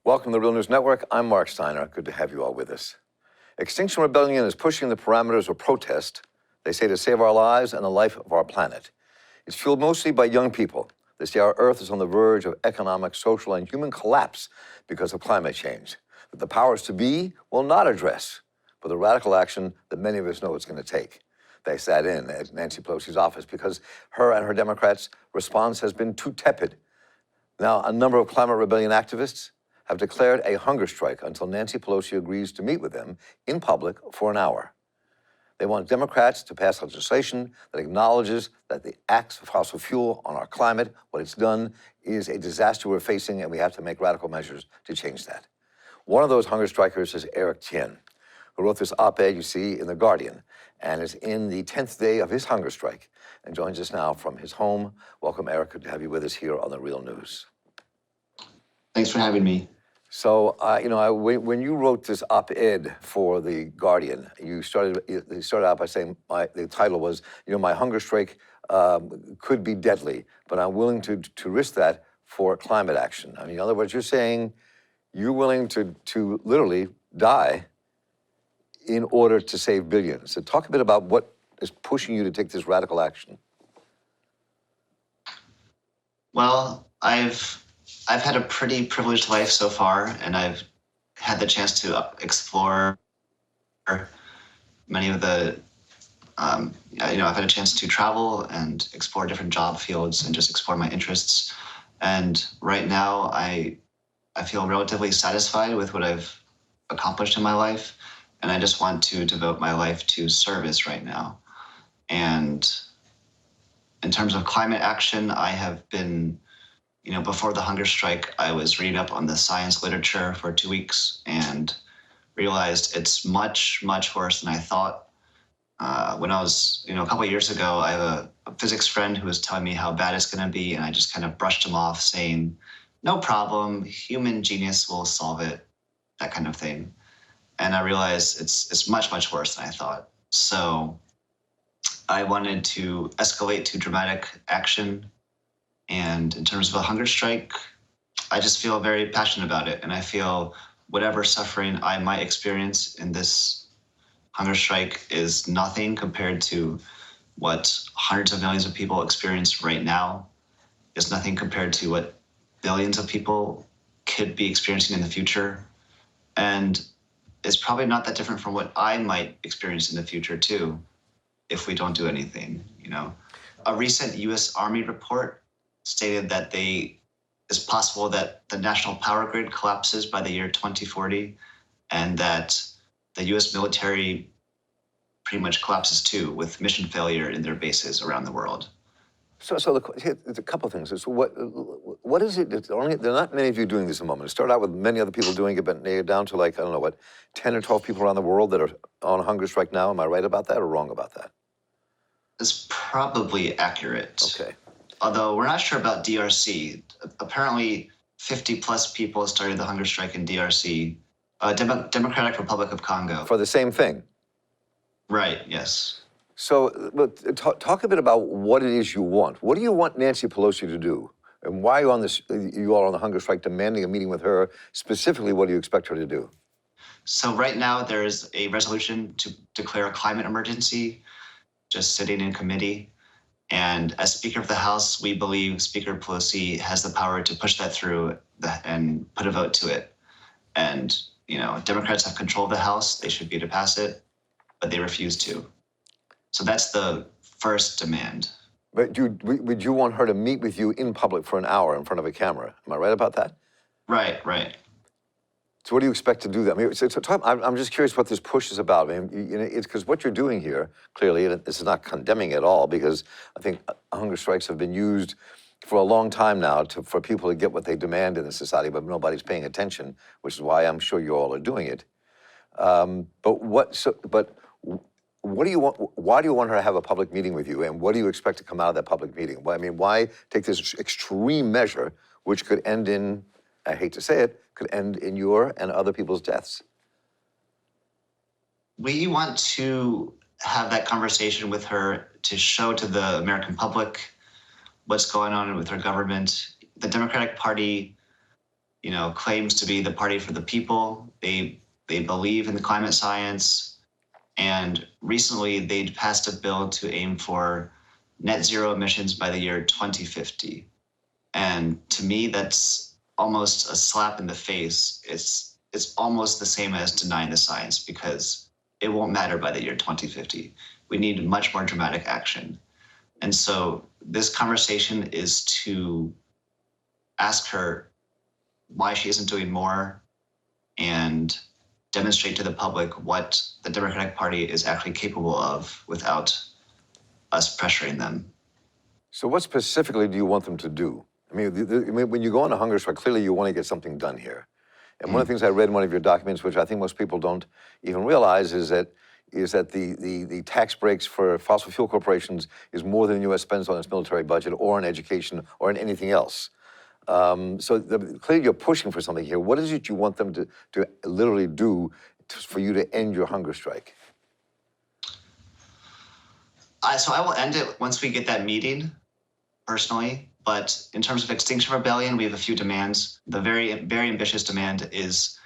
Welcome to the Real News Network. I'm Mark Steiner. Good to have you all with us. Extinction Rebellion is pushing the parameters of protest, they say, to save our lives and the life of our planet. It's fueled mostly by young people. They say our Earth is on the verge of economic, social, and human collapse because of climate change, that the powers to be will not address for the radical action that many of us know it's going to take. They sat in at Nancy Pelosi's office because her and her Democrats' response has been too tepid. Now, a number of climate rebellion activists have declared a hunger strike until Nancy Pelosi agrees to meet with them in public for an hour. They want Democrats to pass legislation that acknowledges that the acts of fossil fuel on our climate, what it's done, is a disaster we're facing, and we have to make radical measures to change that. One of those hunger strikers is Eric Tien, who wrote this op-ed you see in The Guardian, and is in the 10th day of his hunger strike, and joins us now from his home. Welcome, Eric. Good to have you with us here on The Real News. Thanks for having me. So, when you wrote this op-ed for The Guardian, you started out by saying, the title was, my hunger strike could be deadly, but I'm willing to risk that for climate action. I mean, in other words, you're saying you're willing to literally die in order to save billions. So talk a bit about what is pushing you to take this radical action. Well, I've had a pretty privileged life so far, and I've had the chance to explore many of the, I've had a chance to travel and explore different job fields and just explore my interests. And right now, I feel relatively satisfied with what I've accomplished in my life, and I just want to devote my life to service right now. And in terms of climate action, I have been, before the hunger strike, I was reading up on the science literature for 2 weeks and realized it's much, much worse than I thought. When I was, a couple of years ago, I have a physics friend who was telling me how bad it's going to be, and I just kind of brushed him off saying, no problem, human genius will solve it, that kind of thing. And I realized it's much, much worse than I thought. So I wanted to escalate to dramatic action. And in terms of a hunger strike, I just feel very passionate about it. And I feel whatever suffering I might experience in this hunger strike is nothing compared to what hundreds of millions of people experience right now. It's nothing compared to what billions of people could be experiencing in the future. And it's probably not that different from what I might experience in the future too, if we don't do anything, A recent US Army report stated that it's possible that the national power grid collapses by the year 2040, and that the US military pretty much collapses too, with mission failure in their bases around the world. So there's a couple of things. So what is it? There are not many of you doing this at the moment. It started out with many other people doing it, but now you're down to 10 or 12 people around the world that are on a hunger strike now. Am I right about that or wrong about that? It's probably accurate. Okay. Although we're not sure about DRC. Apparently 50 plus people started the hunger strike in DRC, Democratic Republic of Congo. For the same thing? Right, yes. So talk a bit about what it is you want. What do you want Nancy Pelosi to do? And why are you all on the hunger strike demanding a meeting with her? Specifically, what do you expect her to do? So right now there is a resolution to declare a climate emergency, just sitting in committee. And as Speaker of the House, we believe Speaker Pelosi has the power to push that through and put a vote to it. And, Democrats have control of the House. They should be to pass it, but they refuse to. So that's the first demand. But would you want her to meet with you in public for an hour in front of a camera? Am I right about that? Right. So what do you expect to do that? I'm just curious what this push is about. I mean, it's because what you're doing here, clearly, and this is not condemning at all, because I think hunger strikes have been used for a long time now for people to get what they demand in the society, but nobody's paying attention, which is why I'm sure you all are doing it. But what do you want? Why do you want her to have a public meeting with you, and what do you expect to come out of that public meeting? Why take this extreme measure, which could end in, I hate to say it, could end in your and other people's deaths? We want to have that conversation with her to show to the American public what's going on with her government. The Democratic Party, claims to be the party for the people. They believe in the climate science. And recently they passed a bill to aim for net zero emissions by the year 2050. And to me, that's almost a slap in the face. It's almost the same as denying the science, because it won't matter by the year 2050. We need much more dramatic action. And so this conversation is to ask her why she isn't doing more and demonstrate to the public what the Democratic Party is actually capable of without us pressuring them. So what specifically do you want them to do? I mean, when you go on a hunger strike, clearly you want to get something done here. And one of the things I read in one of your documents, which I think most people don't even realize, is that the tax breaks for fossil fuel corporations is more than the U.S. spends on its military budget or on education or on anything else. Clearly you're pushing for something here. What is it you want them to literally do for you to end your hunger strike? So I will end it once we get that meeting, personally. But in terms of Extinction Rebellion, we have a few demands. The very, very ambitious demand is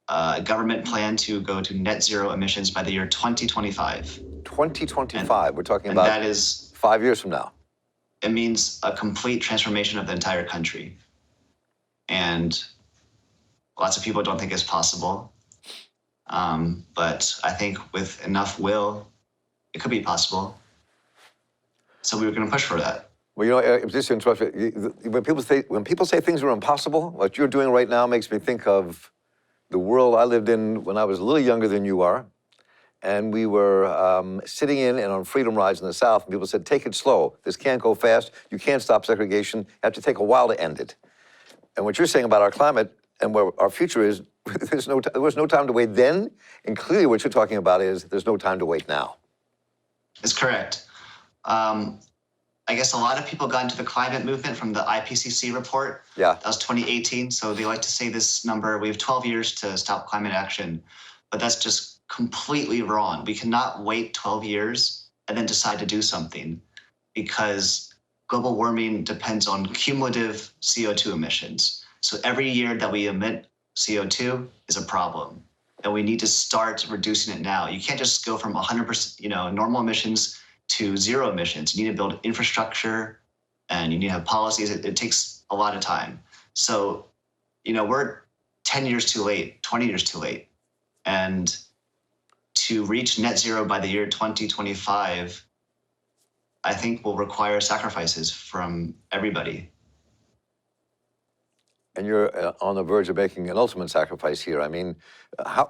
a government plan to go to net zero emissions by the year 2025. 2025, we're talking about that is 5 years from now. It means a complete transformation of the entire country. And lots of people don't think it's possible. But I think with enough will, it could be possible. So we were going to push for that. Well, just to interrupt you, when people say things are impossible, what you're doing right now makes me think of the world I lived in when I was a little younger than you are. And we were sitting in and on freedom rides in the South, and people said, take it slow. This can't go fast. You can't stop segregation. You have to take a while to end it. And what you're saying about our climate and where our future is, there was no time to wait then. And clearly what you're talking about is there's no time to wait now. It's correct. I guess a lot of people got into the climate movement from the IPCC report. Yeah. That was 2018. So they like to say this number, we have 12 years to stop climate action, but that's just completely wrong. We cannot wait 12 years and then decide to do something, because global warming depends on cumulative CO2 emissions. So every year that we emit CO2 is a problem, and we need to start reducing it now. You can't just go from 100%, normal emissions to zero emissions. You need to build infrastructure, and you need to have policies. It takes a lot of time. So, we're 10 years too late, 20 years too late. And to reach net zero by the year 2025, I think will require sacrifices from everybody. And you're on the verge of making an ultimate sacrifice here. I mean,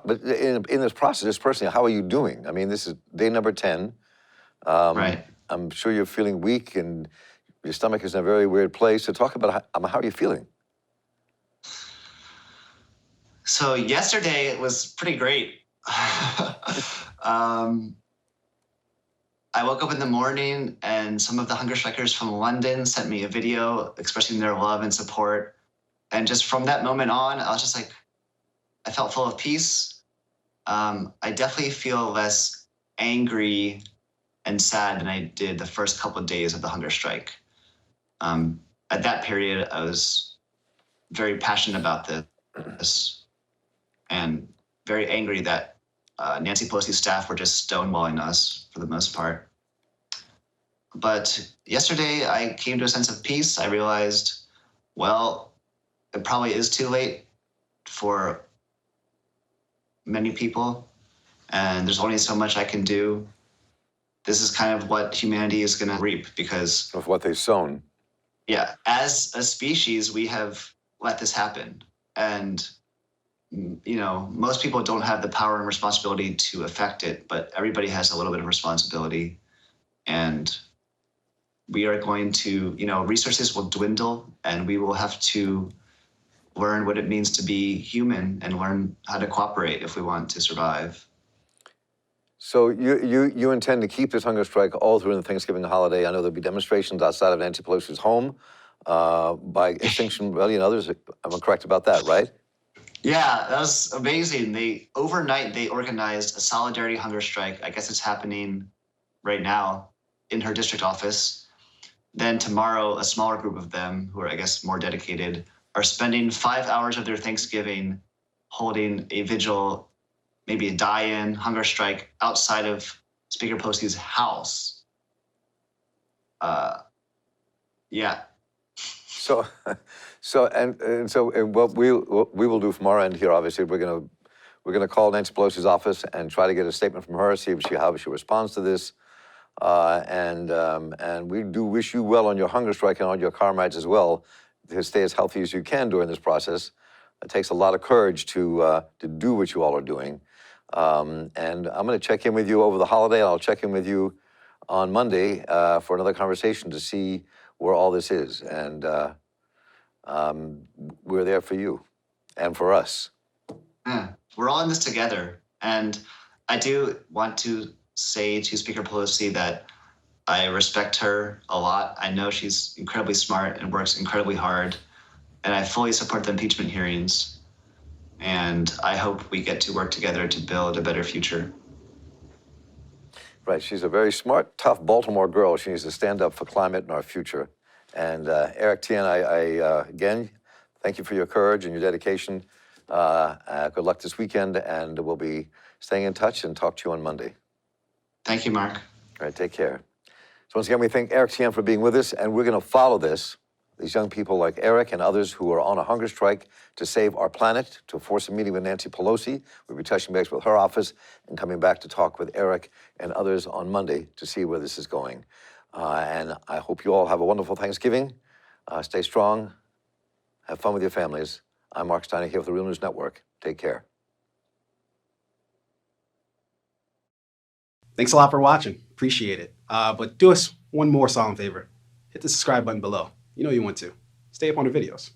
but in this process, just personally, how are you doing? I mean, this is day number 10. Right. I'm sure you're feeling weak and your stomach is in a very weird place. So talk about how are you feeling? So yesterday it was pretty great. I woke up in the morning and some of the hunger strikers from London sent me a video expressing their love and support. And just from that moment on, I was just like, I felt full of peace. I definitely feel less angry and sad than I did the first couple of days of the hunger strike. At that period, I was very passionate about this and very angry that Nancy Pelosi's staff were just stonewalling us for the most part. But yesterday I came to a sense of peace. I realized, well, it probably is too late for many people, and there's only so much I can do. This is kind of what humanity is going to reap because of what they've sown. Yeah, as a species, we have let this happen. And, most people don't have the power and responsibility to affect it, but everybody has a little bit of responsibility. And we are going to, resources will dwindle, and we will have to learn what it means to be human and learn how to cooperate if we want to survive. So you intend to keep this hunger strike all through the Thanksgiving holiday. I know there'll be demonstrations outside of Nancy Pelosi's home by Extinction Rebellion and others. I'm correct about that, right? Yeah, that was amazing. Overnight they organized a solidarity hunger strike. I guess it's happening right now in her district office. Then tomorrow, a smaller group of them, who are, I guess, more dedicated, are spending 5 hours of their Thanksgiving holding a vigil, maybe a die-in, hunger strike outside of Speaker Pelosi's house. Yeah. So, and what we will do from our end here, obviously, we're gonna call Nancy Pelosi's office and try to get a statement from her, see if how she responds to this. And we do wish you well on your hunger strike and on your comrades as well, to stay as healthy as you can during this process. It takes a lot of courage to do what you all are doing. And I'm going to check in with you over the holiday, and I'll check in with you on Monday for another conversation to see where all this is. And we're there for you and for us. Yeah, we're all in this together. And I do want to say to Speaker Pelosi that I respect her a lot. I know she's incredibly smart and works incredibly hard. And I fully support the impeachment hearings. And I hope we get to work together to build a better future. Right, she's a very smart, tough Baltimore girl. She needs to stand up for climate and our future. And Eric Tien, again, thank you for your courage and your dedication. Good luck this weekend, and we'll be staying in touch and talk to you on Monday. Thank you, Mark. All right, take care. So once again, we thank Eric Tien for being with us, and we're going to follow these young people like Eric and others who are on a hunger strike to save our planet, to force a meeting with Nancy Pelosi. We'll be touching base with her office and coming back to talk with Eric and others on Monday to see where this is going. And I hope you all have a wonderful Thanksgiving. Stay strong. Have fun with your families. I'm Mark Steiner here with the Real News Network. Take care. Thanks a lot for watching. Appreciate it. But do us one more solemn favor. Hit the subscribe button below. You know you want to. Stay up on the videos.